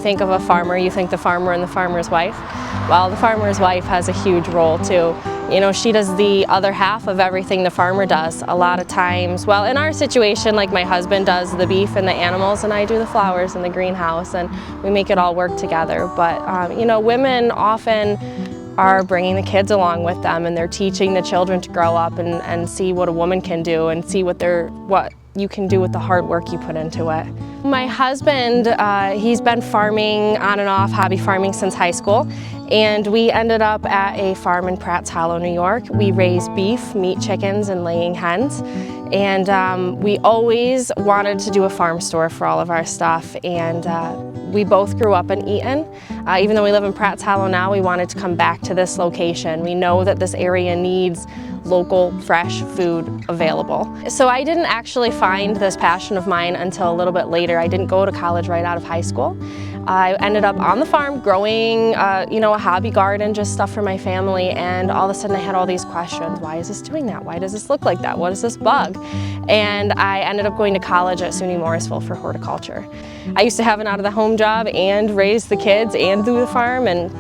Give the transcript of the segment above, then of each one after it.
think of a farmer, you think the farmer and the farmer's wife. Well, the farmer's wife has a huge role too. You know, she does the other half of everything the farmer does. A lot of times, well, in our situation, like my husband does the beef and the animals, and I do the flowers and the greenhouse, and we make it all work together. But, you know, women often are bringing the kids along with them, and they're teaching the children to grow up and see what a woman can do and see what you can do with the hard work you put into it. My husband, he's been farming on and off, hobby farming since high school, and we ended up at a farm in Pratt's Hollow, New York. We raise beef, meat, chickens, and laying hens. And we always wanted to do a farm store for all of our stuff, and we both grew up in Eaton. Even though we live in Pratt's Hollow now, we wanted to come back to this location. We know that this area needs local, fresh food available. So I didn't actually find this passion of mine until a little bit later. I didn't go to college right out of high school. I ended up on the farm growing, you know, a hobby garden, just stuff for my family, and all of a sudden I had all these questions. Why is this doing that? Why does this look like that? What is this bug? And I ended up going to college at SUNY Morrisville for horticulture. I used to have an out-of-the-home job and raise the kids and do the farm, and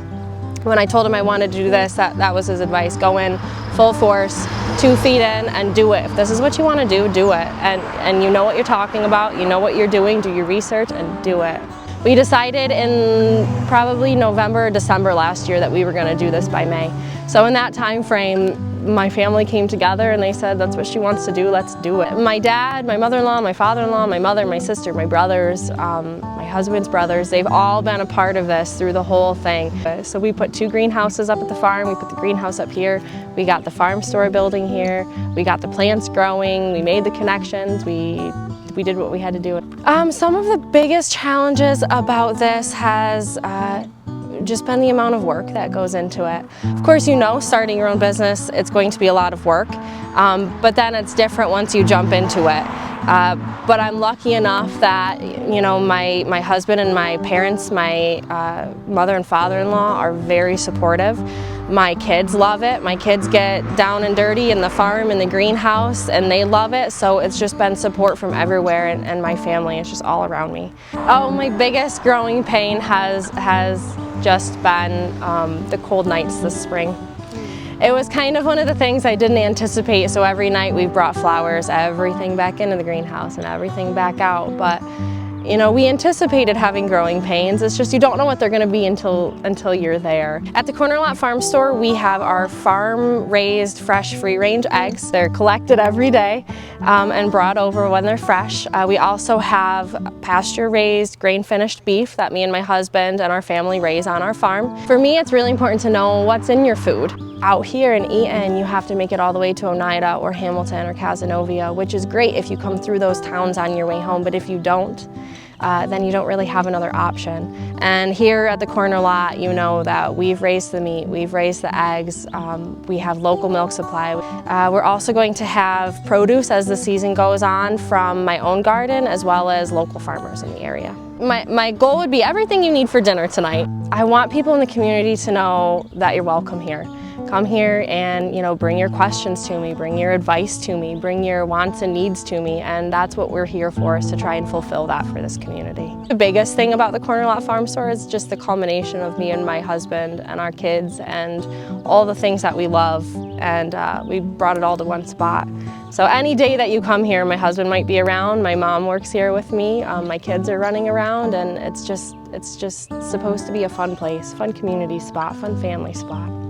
when I told him I wanted to do this, that was his advice. Go in full force, 2 feet in, and do it. If this is what you want to do it. And you know what you're talking about, you know what you're doing, do your research and do it. We decided in probably November or December last year that we were going to do this by May. So in that time frame, my family came together and they said, that's what she wants to do, let's do it. My dad, my mother-in-law, my father-in-law, my mother, my sister, my brothers, my husband's brothers, they've all been a part of this through the whole thing. So we put 2 greenhouses up at the farm, we put the greenhouse up here, we got the farm store building here, we got the plants growing, we made the connections, we did what we had to do. Some of the biggest challenges about this has just been the amount of work that goes into it. Of course, you know, starting your own business, it's going to be a lot of work, but then it's different once you jump into it. But I'm lucky enough that, you know, my husband and my parents, my mother and father-in-law are very supportive. My kids love it. My kids get down and dirty in the farm, in the greenhouse, and they love it. So it's just been support from everywhere, and my family is just all around me. Oh, my biggest growing pain has just been the cold nights this spring. It was kind of one of the things I didn't anticipate, so every night we brought flowers, everything back into the greenhouse and everything back out. But you know, we anticipated having growing pains. It's just you don't know what they're going to be until you're there. At the Corner Lot Farm Store, we have our farm-raised, fresh, free-range eggs. They're collected every day and brought over when they're fresh. We also have pasture-raised, grain-finished beef that me and my husband and our family raise on our farm. For me, it's really important to know what's in your food. Out here in Eaton, you have to make it all the way to Oneida or Hamilton or Cazenovia, which is great if you come through those towns on your way home, but if you don't, then you don't really have another option. And here at the Corner Lot, you know that we've raised the meat, we've raised the eggs, we have local milk supply. We're also going to have produce as the season goes on from my own garden as well as local farmers in the area. My goal would be everything you need for dinner tonight. I want people in the community to know that you're welcome here. Come here and, you know, bring your questions to me, bring your advice to me, bring your wants and needs to me, and that's what we're here for, is to try and fulfill that for this community. The biggest thing about the Corner Lot Farm Store is just the culmination of me and my husband and our kids and all the things that we love, and we brought it all to one spot. So any day that you come here, my husband might be around, my mom works here with me, my kids are running around, and it's just supposed to be a fun place, fun community spot, fun family spot.